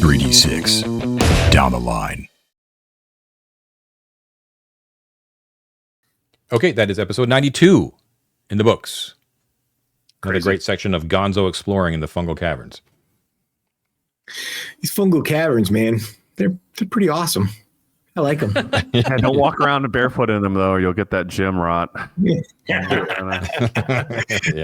3d6 down the line. Okay, that is episode 92 in the books. Another Crazy. great section of Gonzo exploring in the fungal caverns. These fungal caverns, man, they're pretty awesome. I like them. Yeah, don't walk around barefoot in them, though, or you'll get that gym rot. Yeah.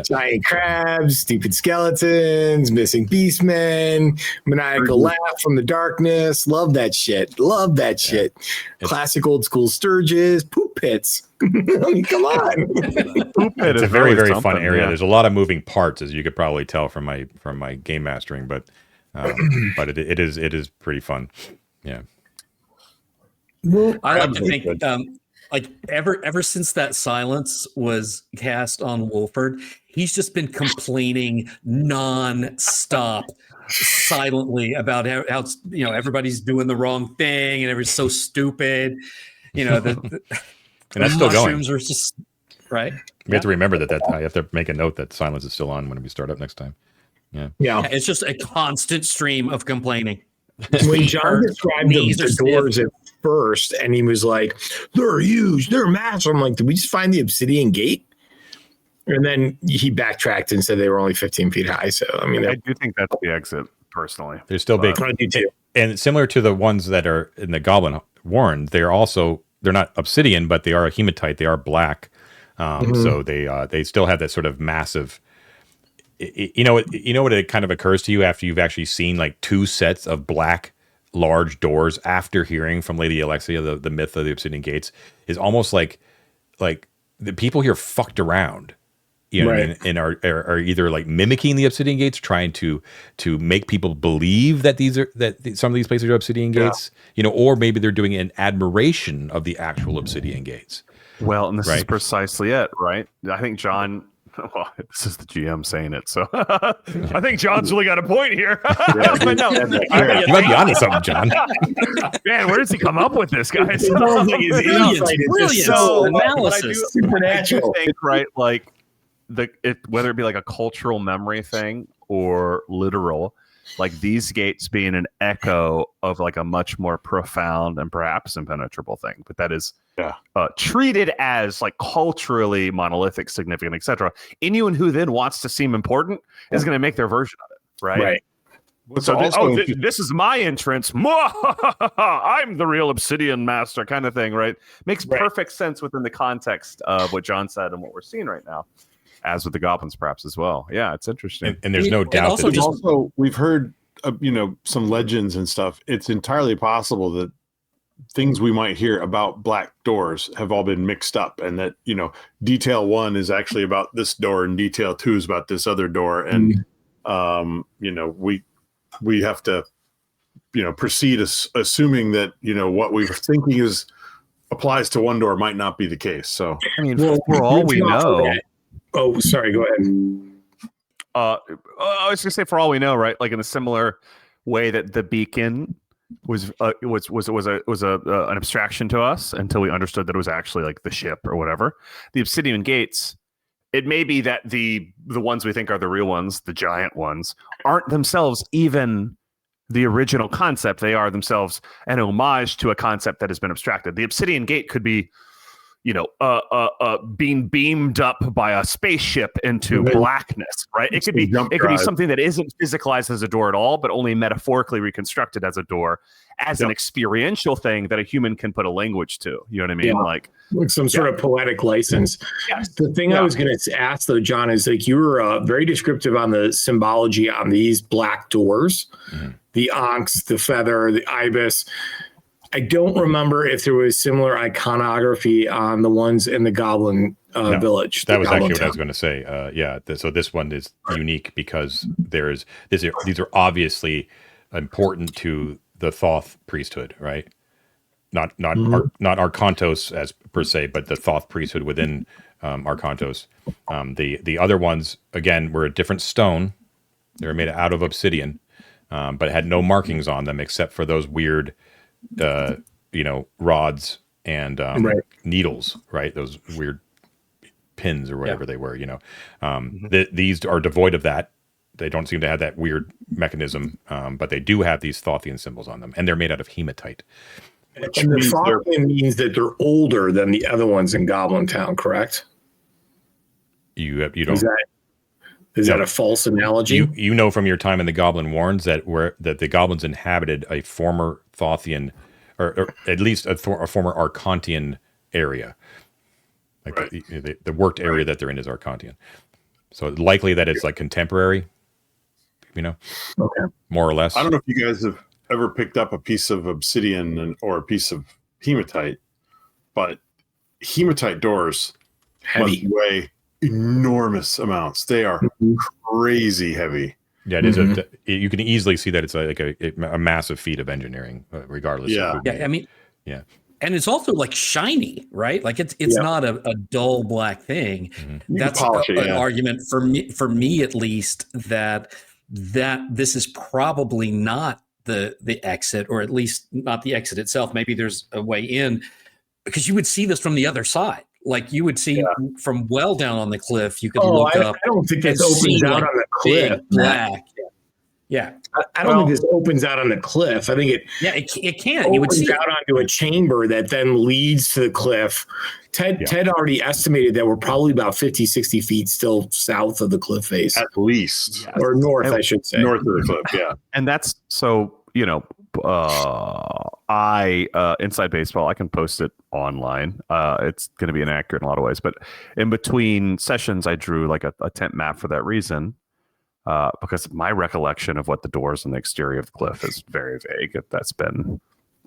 Giant crabs, stupid skeletons, missing beastmen, maniacal laugh from the darkness. Love that shit. Love that shit. Classic old school sturges, poop pits. I mean, come on. Poop pit It's is a very, really very something, fun area. yeah. There's a lot of moving parts, as you could probably tell from my game mastering, but it is pretty fun. Yeah. Well, I like to think, like ever since that silence was cast on Wolford, he's just been complaining non-stop, silently about how everybody's doing the wrong thing and everybody's so stupid. You know, And that's still going. mushrooms are just right. We have to remember that I have to make a note that silence is still on when we start up next time. Yeah. yeah. It's just a constant stream of complaining. When John described Knees are the doors at first, and he was like, "They're huge, they're massive." I'm like, "Did we just find the obsidian gate?" And then he backtracked and said they were only 15 feet high. So I mean, I do think that's the exit, personally. They're still big. I do too. And similar to the ones that are in the Goblin Warren, they're not obsidian, but they are a hematite. They are black. So they still have that sort of massive. You know what it kind of occurs to you after you've actually seen like two sets of black large doors after hearing from Lady Alexia the myth of the Obsidian Gates is almost like the people here fucked around, you know, Right. and are either like mimicking the Obsidian Gates, trying to make people believe that some of these places are Obsidian Gates, you know, or maybe they're doing an admiration of the actual Obsidian Gates. Well, and this is Right. precisely it, right? I think John. Well, this is the GM saying it, so I think John's really got a point here. But no, You might be onto something, John. man, where does he come up with this, guys? Brilliant So, analysis. I do think, right, like whether it be like a cultural memory thing or literal, like these gates being an echo of like a much more profound and perhaps impenetrable thing, but that is treated as like culturally monolithic, significant, etc. Anyone who then wants to seem important is going to make their version of it, right? So this is my entrance. I'm the real obsidian master, kind of thing, right? Makes perfect sense within the context of what John said and what we're seeing right now, as with the goblins, perhaps as well. Yeah, it's interesting. And there's no doubt also that Also, we've heard, some legends and stuff. It's entirely possible that things we might hear about black doors have all been mixed up, and that detail 1 is actually about this door, and detail 2 is about this other door, and we have to proceed assuming that what we were thinking applies to one door might not be the case. So I mean, for all we know. Oh, sorry. Go ahead. I was gonna say, for all we know, right? Like in a similar way that the beacon was an abstraction to us until we understood that it was actually like the ship or whatever. The Obsidian Gates. It may be that the ones we think are the real ones, the giant ones, aren't themselves even the original concept. They are themselves an homage to a concept that has been abstracted. The Obsidian Gate could be, being beamed up by a spaceship into blackness, right? It could be something that isn't physicalized as a door at all, but only metaphorically reconstructed as a door, as an experiential thing that a human can put a language to. You know what I mean? Yeah. Like some sort of poetic license. Yes. The thing I was going to ask though, John, is like you were very descriptive on the symbology on these black doors, the onyx, the feather, the ibis. I don't remember if there was similar iconography on the ones in the Goblin Village. That was Goblin actually what I Town. was going to say. So this one is unique because these are obviously important to the Thoth priesthood, right? Not Arkantos as per se, but the Thoth priesthood within Arkantos. The other ones again were a different stone. They were made out of obsidian, but it had no markings on them except for those weird. Rods and needles, right? Those weird pins or whatever they were, these are devoid of that. They don't seem to have that weird mechanism, but they do have these Thothian symbols on them, and they're made out of hematite. And the Thothian means that they're older than the other ones in Goblin Town, correct? You don't. Is that a false analogy? You know from your time in the Goblin Warrens that the goblins inhabited a former Thothian, or at least a former Arcontian area. Like right. the worked area that they're in is Arcontian. So likely that it's like contemporary, okay. More or less. I don't know if you guys have ever picked up a piece of obsidian or a piece of hematite, but hematite doors must weigh enormous amounts. They are crazy heavy. Yeah, it is. You can easily see that it's like a massive feat of engineering, regardless. Yeah, I mean, yeah. And it's also like shiny, right? Like it's not a dull black thing. Mm-hmm. That's an argument for me at least that this is probably not the exit, or at least not the exit itself. Maybe there's a way in, because you would see this from the other side. Like you would see from well down on the cliff, you could look up. I don't think this opens out on the cliff. Black. Yeah. I don't think this opens out on the cliff. I think it can. You would see out onto a chamber that then leads to the cliff. Ted already estimated that we're probably about 50, 60 feet still south of the cliff face. At least. Yes. Or north, I should say. North of the cliff, yeah. And that's so, Inside Baseball, I can post it online. It's going to be inaccurate in a lot of ways. But in between sessions, I drew like a tent map for that reason. Because my recollection of what the doors on the exterior of the cliff is very vague. That's been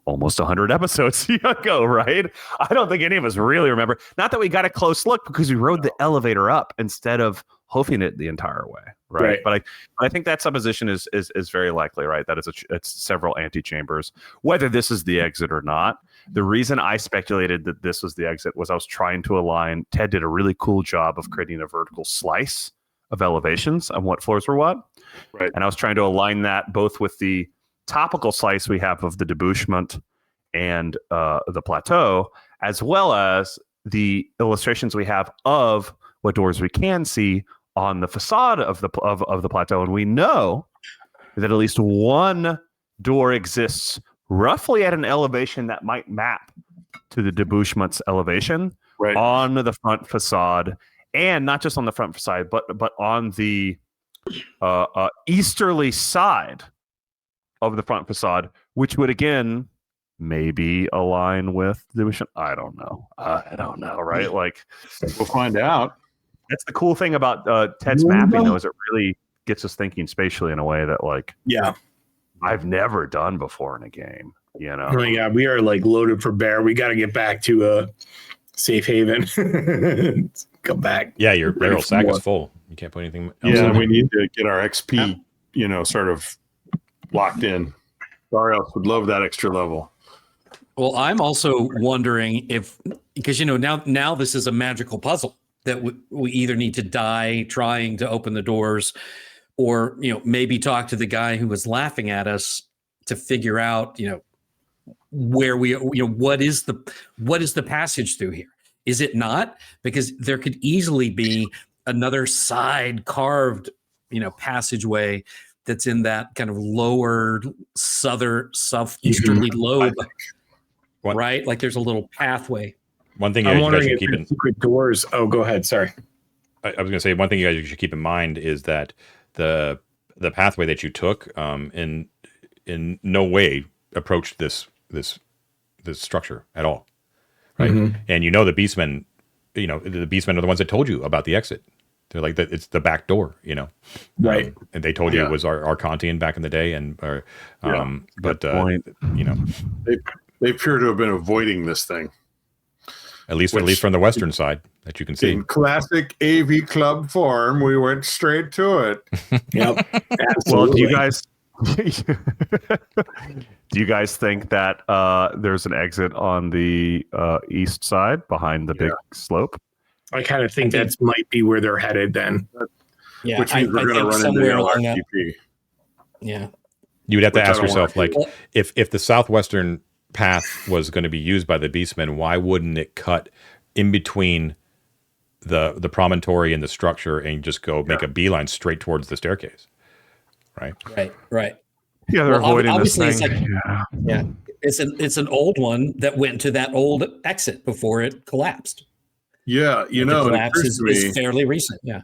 almost 100 episodes ago, right? I don't think any of us really remember. Not that we got a close look because we rode the elevator up instead of hoofing it the entire way, right? But I think that supposition is very likely, right? That it's several antechambers. Whether this is the exit or not, the reason I speculated that this was the exit was I was trying to align. Ted did a really cool job of creating a vertical slice of elevations on what floors were what. Right. And I was trying to align that both with the topical slice we have of the debouchement and the plateau, as well as the illustrations we have of what doors we can see on the facade of the plateau. And we know that at least one door exists roughly at an elevation that might map to the debouchement's elevation on the front facade. And not just on the front facade, but on the easterly side of the front facade, which would again maybe align with the mission. I don't know, right? Like we'll find out. That's the cool thing about Ted's mapping, though, is it really gets us thinking spatially in a way that, like, I've never done before in a game. Oh my God, we are like loaded for bear. We got to get back to safe haven. Come back. Yeah, your barrel sack is full. You can't put anything else in. We need to get our XP, sort of locked in. Ariel would love that extra level. Well, I'm also wondering if, because now this is a magical puzzle that we either need to die trying to open the doors, or maybe talk to the guy who was laughing at us to figure out where we what is the passage through here. Is it not? Because there could easily be another side carved, passageway that's in that kind of lower southeasterly lobe, right? Like there's a little pathway. One thing I'm wondering if there's secret doors. Oh, go ahead. Sorry. I was going to say one thing you guys should keep in mind is that the pathway that you took in no way approached this structure at all. Right. Mm-hmm. And the beastmen, the beastmen are the ones that told you about the exit. They're like, it's the back door, Right. And they told you it was our Kantian back in the day. But they appear to have been avoiding this thing. At least from the western side that you can see. In classic AV club form, we went straight to it. Yep. Well, do you guys think that there's an exit on the east side behind the big slope? I kind of think that might be where they're headed then. Yeah, which means we're going to run into the LRTP. Yeah. You would have to ask yourself, like, if the southwestern path was going to be used by the beastmen, why wouldn't it cut in between the promontory and the structure and just go make a beeline straight towards the staircase? right? Right. Yeah, they're avoiding this obviously thing. it's like, yeah, it's an old one that went to that old exit before it collapsed. Yeah, The collapse is fairly recent. Yeah.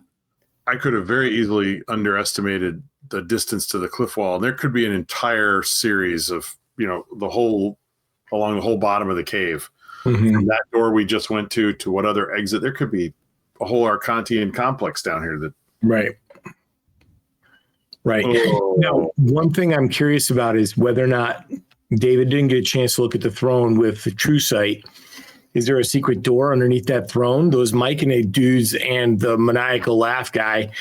I could have very easily underestimated the distance to the cliff wall. And there could be an entire series of, along the whole bottom of the cave. Mm-hmm. From that door we just went to what other exit. There could be a whole Arcantian complex down here that. Right. Oh. Now, one thing I'm curious about is whether or not David didn't get a chance to look at the throne with the true sight. Is there a secret door underneath that throne? Those Myconid dudes and the maniacal laugh guy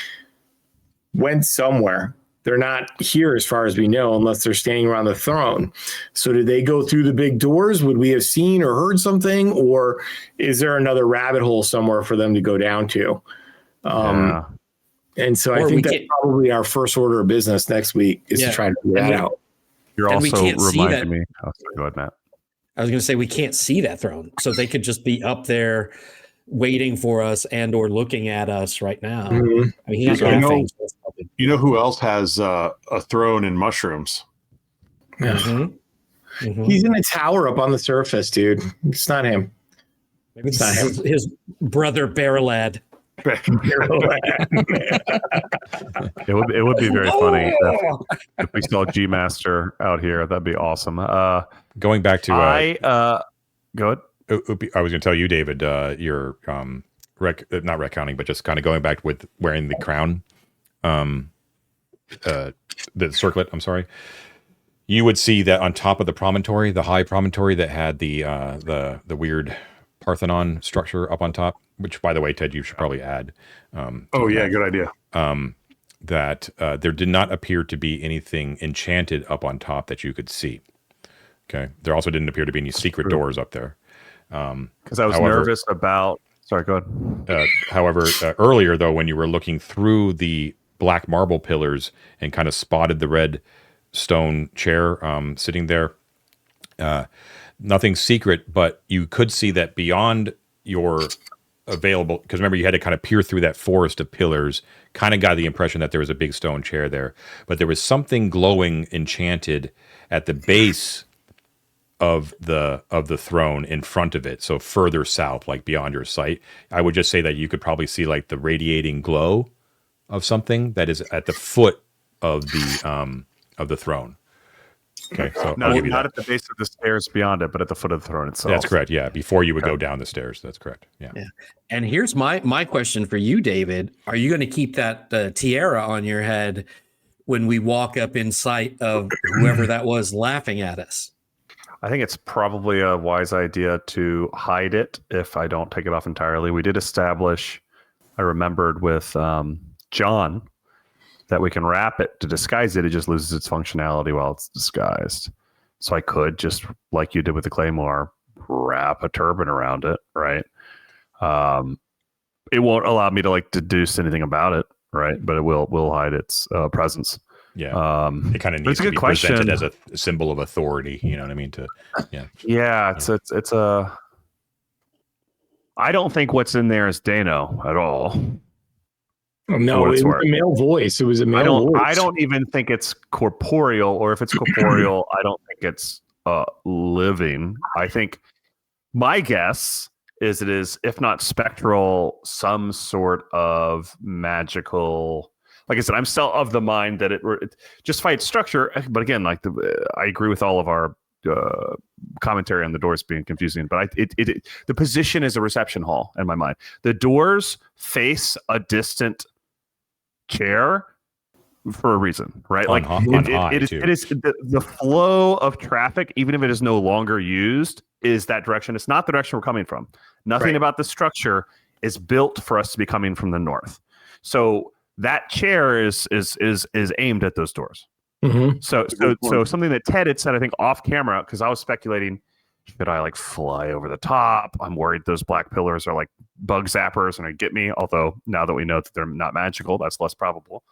went somewhere. They're not here as far as we know, unless they're standing around the throne. So did they go through the big doors? Would we have seen or heard something? Or is there another rabbit hole somewhere for them to go down to? And so I think that's probably our first order of business next week is to try to figure that out. You're also reminding me. Oh, go ahead, Matt. I was going to say we can't see that throne, so they could just be up there waiting for us and or looking at us right now. Mm-hmm. I mean, he's laughing. You know who else has a throne in mushrooms? Mm-hmm. Mm-hmm. He's in a tower up on the surface, dude. It's not him. Maybe it's not him. His brother Barrelad. It would be very funny if we saw G Master out here. That'd be awesome. Going back to go ahead. I was going to tell you, David, you're not recounting, but just kind of going back with wearing the crown, the circlet. I'm sorry. You would see that on top of the promontory, the high promontory that had the weird Parthenon structure up on top. Which, by the way, Ted, you should probably add. Good idea. That there did not appear to be anything enchanted up on top that you could see. Okay. There also didn't appear to be any secret doors up there. Because I was nervous about. Sorry, go ahead. However, earlier though, when you were looking through the black marble pillars and kind of spotted the red stone chair sitting there, nothing secret, but you could see that beyond your available, because remember you had to kind of peer through that forest of pillars, kind of got the impression that there was a big stone chair there, but there was something glowing enchanted at the base of the throne in front of it, so further south, like beyond your sight. I would just say that you could probably see like the radiating glow of something that is at the foot of the throne. Okay, so no, not at the base of the stairs beyond it, but at the foot of the throne itself. That's correct. Yeah, before you would go down the stairs. That's correct. Yeah. And here's my question for you, David: are you going to keep that tiara on your head when we walk up in sight of whoever that was laughing at us? I think it's probably a wise idea to hide it if I don't take it off entirely. We did establish, I remembered with John, that we can wrap it to disguise it. It just loses its functionality while it's disguised. So I could just, like you did with the Claymore, wrap a turban around it, right? It won't allow me to like deduce anything about it, right? But it will hide its presence. Yeah, it kind of needs to be presented as a symbol of authority. You know what I mean? It's a. I don't think what's in there is Dano at all. No, it was a male voice. It was a male voice. I don't even think it's corporeal, or if it's corporeal, I don't think it's living. I think my guess is it is, if not spectral, some sort of magical. Like I said, I'm still of the mind that it just fights structure. But again, like I agree with all of our commentary on the doors being confusing. But the position is a reception hall in my mind. The doors face a distant chair for a reason, right? It is the flow of traffic, even if it is no longer used, is that direction. It's not the direction we're coming from. Nothing about the structure is built for us to be coming from the north. So that chair is aimed at those doors. Mm-hmm. So something that Ted had said, I think off camera, because I was speculating, should I like fly over the top? I'm worried those black pillars are like bug zappers and they get me. Although now that we know that they're not magical, that's less probable.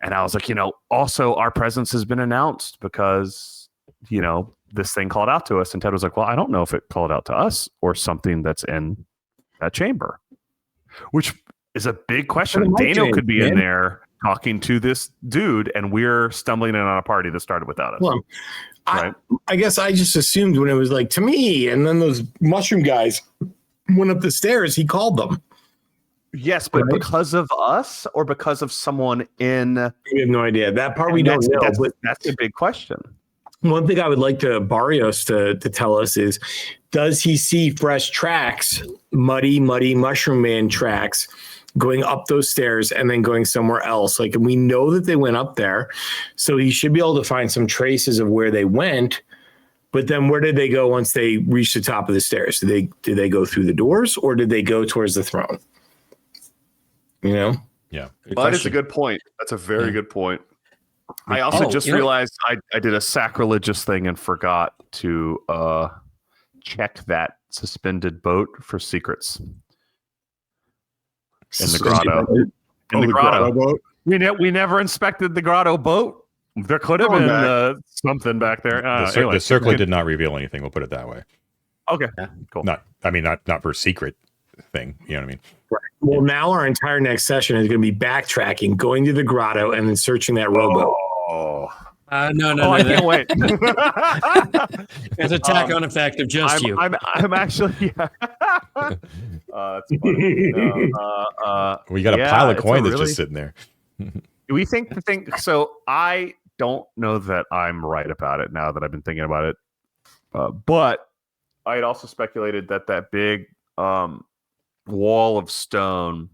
And I was like, also our presence has been announced because, this thing called out to us. And Ted was like, well, I don't know if it called out to us or something that's in that chamber, which is a big question. Dano could be in there talking to this dude, and we're stumbling in on a party that started without us. Well, right? I guess I just assumed when it was like to me, and then those mushroom guys went up the stairs, he called them. Yes, but because of us or because of someone in... We have no idea. That part we don't know. That's a big question. One thing I would like to Barrios to tell us is, does he see fresh tracks, muddy mushroom man tracks going up those stairs and then going somewhere else? Like, we know that they went up there, so he should be able to find some traces of where they went. But then where did they go once they reached the top of the stairs? Did they go through the doors, or did they go towards the throne? You know? Yeah. That is a good point. That's a very good point. I also just realized I did a sacrilegious thing and forgot to check that suspended boat for secrets in the grotto. In the grotto boat. We never inspected the grotto boat. There could have been something back there. The circle did not reveal anything. We'll put it that way. Okay, cool. Not for secret thing. You know what I mean? Right. Well, now our entire next session is going to be backtracking, going to the grotto, and then searching that rowboat. No, I can't wait. It's a tack-on effect of just you. I'm actually. That's funny. We got a pile of coin that's just sitting there. We think the thing. So I don't know that I'm right about it now that I've been thinking about it. But I had also speculated that big wall of stone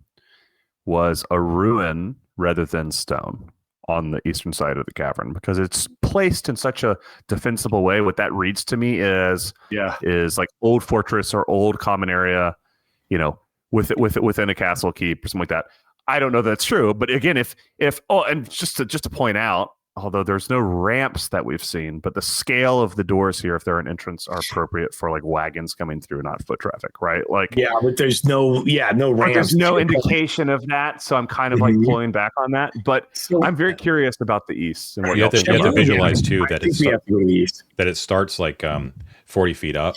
was a ruin rather than stone on the eastern side of the cavern, because it's placed in such a defensible way. What that reads to me is like old fortress or old common area, within a castle keep or something like that. I don't know that that's true, but again, if and just to point out, although there's no ramps that we've seen, but the scale of the doors here, if they're an entrance, are appropriate for like wagons coming through, not foot traffic, right? Like, yeah, but there's no ramps. There's no indication of that, so I'm kind of like pulling back on that. But I'm very curious about the east and what you have to visualize too that it starts like 40 feet up.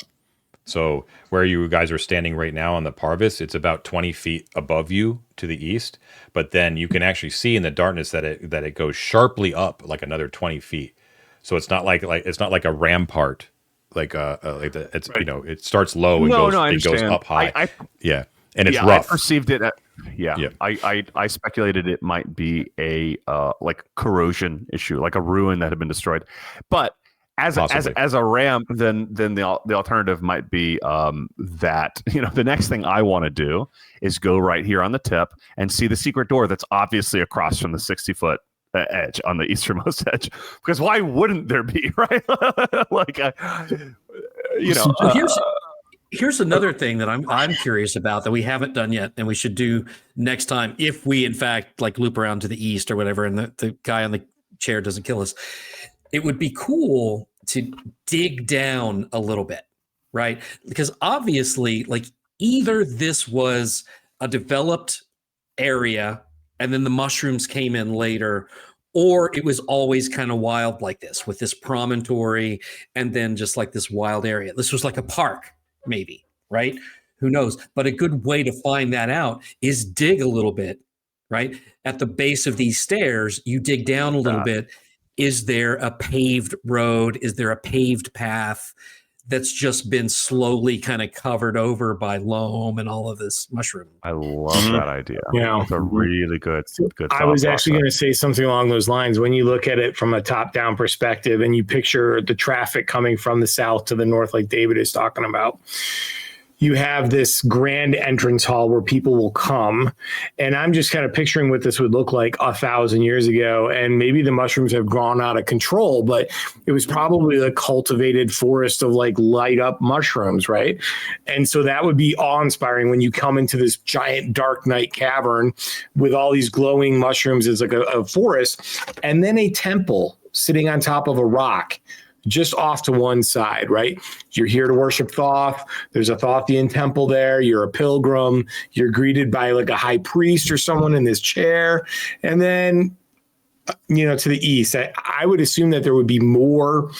So where you guys are standing right now on the Parvis, it's about 20 feet above you to the east. But then you can actually see in the darkness that it goes sharply up like another 20 feet. So it's not like a rampart, it starts low and it goes up high. And it's rough. I perceived it. I speculated it might be a like corrosion issue, like a ruin that had been destroyed, but. As a ramp, then the alternative might be that the next thing I want to do is go right here on the tip and see the secret door that's obviously across from the 60-foot edge on the easternmost edge, because why wouldn't there be, right? Here's another thing that I'm curious about that we haven't done yet, and we should do next time if we in fact like loop around to the east or whatever, and the guy on the chair doesn't kill us. It would be cool to dig down a little bit, right? Because obviously, like, either this was a developed area and then the mushrooms came in later, or it was always kind of wild like this with this promontory and then just like this wild area. This was like a park, maybe, right? Who knows? But a good way to find that out is dig a little bit, right? At the base of these stairs, you dig down a little bit. Is there a paved road? Is there a paved path that's just been slowly kind of covered over by loam and all of this mushroom? I love that idea. Yeah, it's a really good. I was actually going to say something along those lines. When you look at it from a top-down perspective, and you picture the traffic coming from the south to the north, like David is talking about. You have this grand entrance hall where people will come. And I'm just kind of picturing what this would look like 1,000 years ago. And maybe the mushrooms have gone out of control, but it was probably a cultivated forest of like light up mushrooms, right? And so that would be awe-inspiring when you come into this giant dark night cavern with all these glowing mushrooms as like a forest, and then a temple sitting on top of a rock just off to one side, right? You're here to worship Thoth. There's a Thothian temple there. You're a pilgrim. You're greeted by like a high priest or someone in this chair. And then, to the east, I would assume that there would be more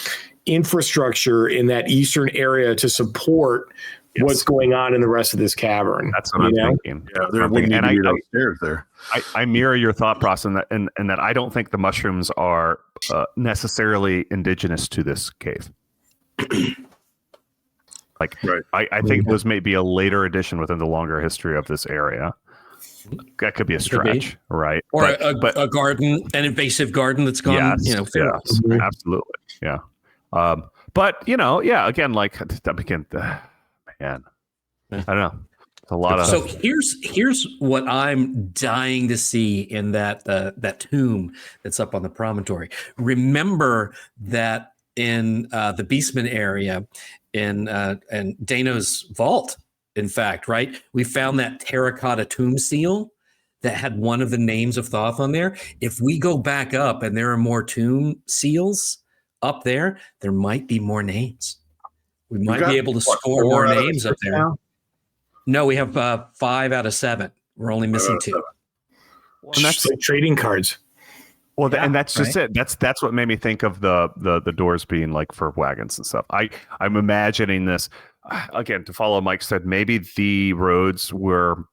infrastructure in that eastern area to support what's going on in the rest of this cavern. That's what I'm thinking. Yeah, there wouldn't need to be those stairs there. I mirror your thought process in that I don't think the mushrooms are necessarily indigenous to this cave. I think those may be a later addition within the longer history of this area. That could be a stretch, right? Or a garden, an invasive garden that's gone, yes, absolutely, yeah. But again, man, I don't know. It's a lot of. So here's what I'm dying to see in that tomb that's up on the promontory. Remember that in the Beastman area, in Dano's vault, in fact, right? We found that terracotta tomb seal that had one of the names of Thoth on there. If we go back up and there are more tomb seals up there, there might be more names. We might be able to score more names up there. Now? No, we have 5 out of 7. We're only missing 2. Well, and that's like trading cards. Well, and that's just it. That's what made me think of the doors being like for wagons and stuff. I'm imagining this again to follow Mike said. Maybe the roads were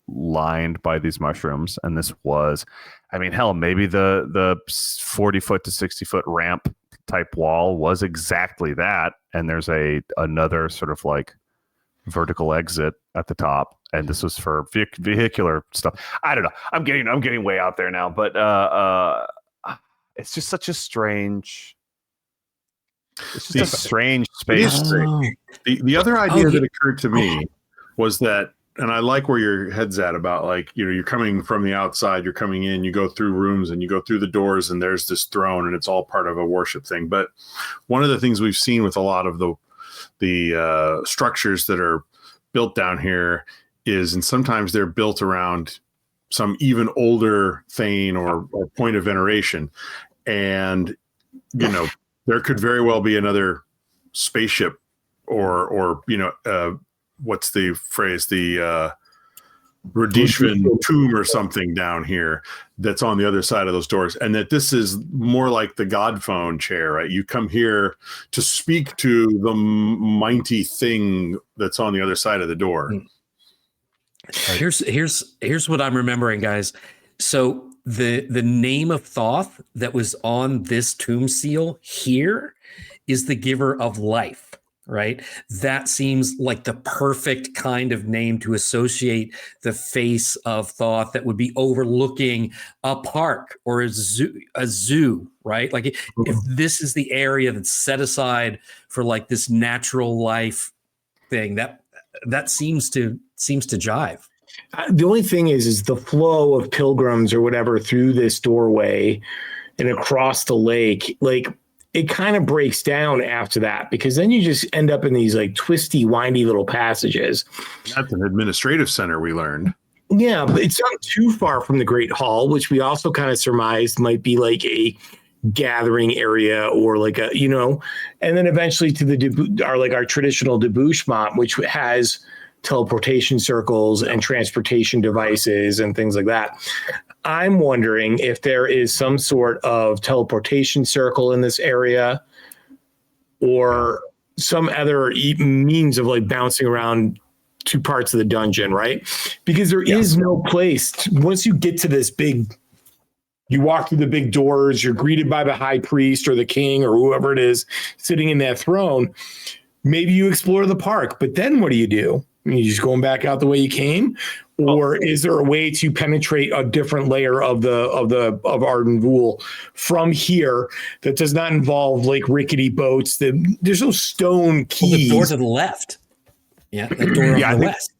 lined by these mushrooms, and this was, maybe the 40-foot to 60-foot ramp type wall was exactly that, and there's another sort of like vertical exit at the top, and this was for vehicular stuff. I don't know. I'm getting way out there now, but it's just such a strange. It's just a strange space. The other idea that occurred to me was that, and I like where your head's at about you're coming from the outside, you're coming in, you go through rooms and you go through the doors and there's this throne and it's all part of a worship thing. But one of the things we've seen with a lot of the structures that are built down here is, and sometimes they're built around some even older thane or point of veneration. And, there could very well be another spaceship or what's the phrase? The Radishvan tomb or something down here that's on the other side of those doors. And that this is more like the God phone chair, right? You come here to speak to the mighty thing that's on the other side of the door. Here's what I'm remembering, guys. So the name of Thoth that was on this tomb seal here is the giver of life. Right? That seems like the perfect kind of name to associate the face of Thoth that would be overlooking a park or a zoo, right? Like if this is the area that's set aside for like this natural life thing, that seems to jive. The only thing is the flow of pilgrims or whatever through this doorway and across the lake, it kind of breaks down after that, because then you just end up in these like twisty, windy little passages. That's an administrative center, we learned. Yeah, but it's not too far from the Great Hall, which we also kind of surmised might be like a gathering area or like a, and then eventually to our traditional debouchement, which has teleportation circles and transportation devices and things like that. I'm wondering if there is some sort of teleportation circle in this area or some other means of like bouncing around 2 parts of the dungeon, right? Because there is no place once you get to this you walk through the big doors, you're greeted by the high priest or the king or whoever it is sitting in that throne. Maybe you explore the park, but then what do? You just going back out the way you came? Or is there a way to penetrate a different layer of Arden Vool from here that does not involve like rickety boats? There's no stone keys. The door to the left. Yeah, the door on the west.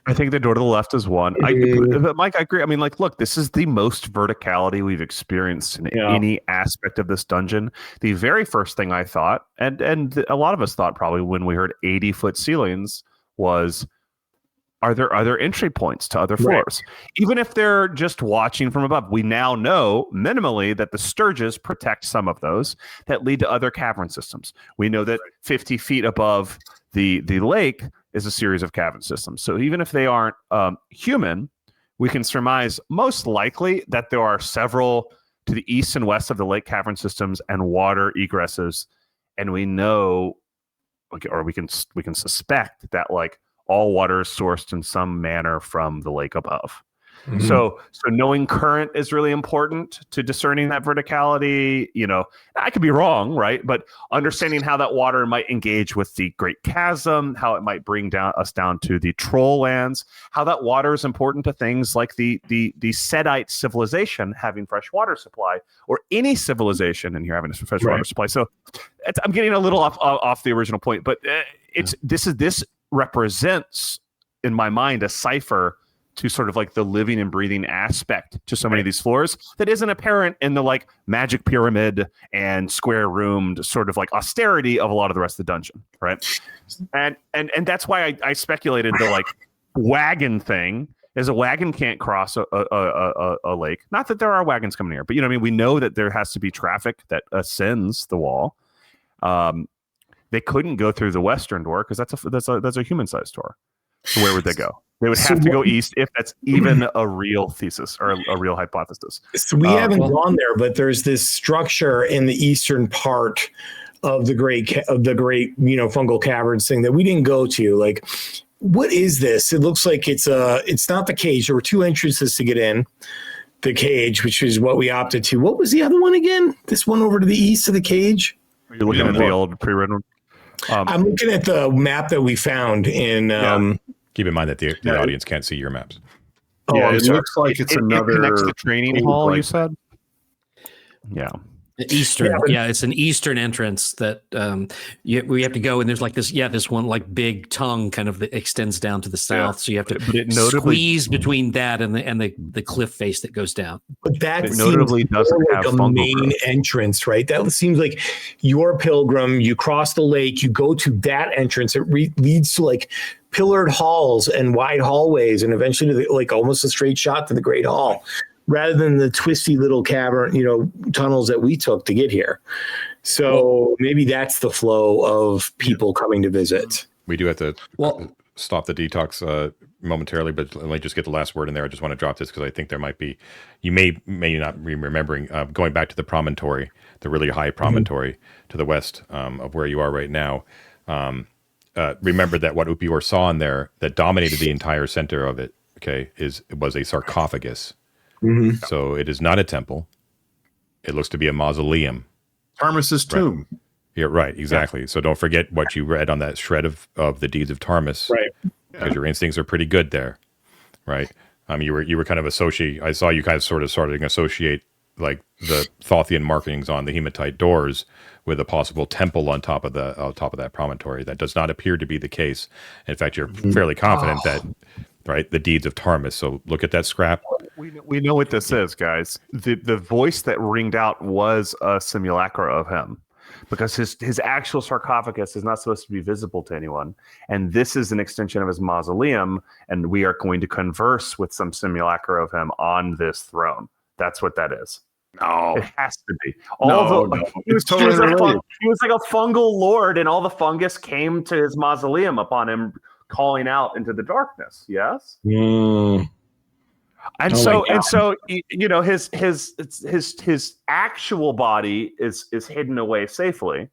I think the door to the left is one. But Mike, I agree. Look, this is the most verticality we've experienced in any aspect of this dungeon. The very first thing I thought, and a lot of us thought probably when we heard 80-foot ceilings was, are there other entry points to other floors? Right. Even if they're just watching from above, we now know minimally that the Sturges protect some of those that lead to other cavern systems. We know that 50 feet above the lake is a series of cavern systems. So even if they aren't human, we can surmise most likely that there are several to the east and west of the lake cavern systems and water egresses. And we know or we can suspect that like all water is sourced in some manner from the lake above. Mhm. So knowing current is really important to discerning that verticality. I could be wrong, right? But understanding how that water might engage with the Great Chasm, how it might bring us down to the Troll Lands, how that water is important to things like the Sedite civilization having fresh water supply, or any civilization in here having a fresh water supply. So I'm getting a little off the original point, but this represents in my mind a cipher to sort of like the living and breathing aspect to so many of these floors that isn't apparent in the like magic pyramid and square roomed sort of like austerity of a lot of the rest of the dungeon, right? And that's why I speculated the like wagon thing is a wagon can't cross a lake. Not that there are wagons coming here, but I mean, we know that there has to be traffic that ascends the wall. They couldn't go through the western door because that's a human sized door. So where would they go? They would have to go east if that's even a real thesis or a real hypothesis. So we haven't gone there, but there's this structure in the eastern part of the great fungal caverns thing that we didn't go to. Like, what is this? It looks like it's not the cage. There were two entrances to get in. The cage, which is what we opted to. What was the other one again? This one over to the east of the cage? Are you looking at the old pre-written? I'm looking at the map that we found in. Keep in mind that the audience can't see your maps. It looks like it's another. It connects to the training hall, like, you said? Yeah. Eastern, it's an eastern entrance that we have to go, and there's like this one like big tongue kind of that extends down to the south, so you have to squeeze between that and the cliff face that goes down. But that notably doesn't have a main entrance, right? That seems like you're a pilgrim. You cross the lake, you go to that entrance. It leads to like pillared halls and wide hallways, and eventually to like almost a straight shot to the Great Hall, rather than the twisty little cavern, tunnels that we took to get here. So maybe that's the flow of people coming to visit. We do have to stop the detox momentarily, but let me just get the last word in there. I just want to drop this because I think there might be, you may not be remembering, going back to the promontory, the really high promontory to the west of where you are right now. Remember that what Upior saw in there that dominated the entire center of it, was a sarcophagus. Mm-hmm. So it is not a temple. It looks to be a mausoleum. Tarmus's tomb. Yeah, right, exactly. Yeah. So don't forget what you read on that shred of the deeds of Tarmus. Right. Because your instincts are pretty good there. Right. You were kind of I saw you guys sort of starting to associate like the Thothian markings on the hematite doors with a possible temple on top of that promontory. That does not appear to be the case. In fact, you're fairly confident that the deeds of Tarmus. So look at that scrap. We know what this is, guys. The voice that ringed out was a simulacra of him, because his actual sarcophagus is not supposed to be visible to anyone, and this is an extension of his mausoleum, and we are going to converse with some simulacra of him on this throne. That's what that is. No, it has to be. He was totally related. He was like a fungal lord, and all the fungus came to his mausoleum upon him calling out into the darkness. Yes. And so his actual body is hidden away safely,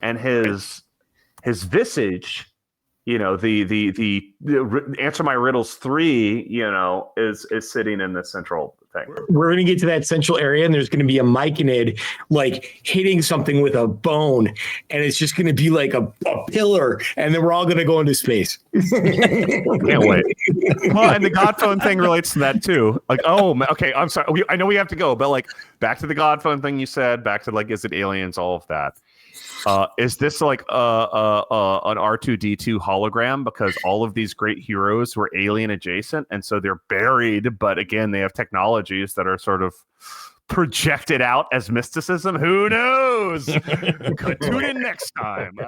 and his visage, the Answer My Riddles 3, is sitting in the central thing. We're going to get to that central area, and there's going to be a myconid like hitting something with a bone, and it's just going to be like a pillar, and then we're all going to go into space. Can't wait. Well, and the God phone thing relates to that too. Like, okay, I'm sorry. I know we have to go, but like back to the God phone thing you said, back to like, is it aliens, all of that. Is this like an R2-D2 hologram? Because all of these great heroes were alien adjacent, and so they're buried, but again, they have technologies that are sort of projected out as mysticism. Who knows? Tune in next time.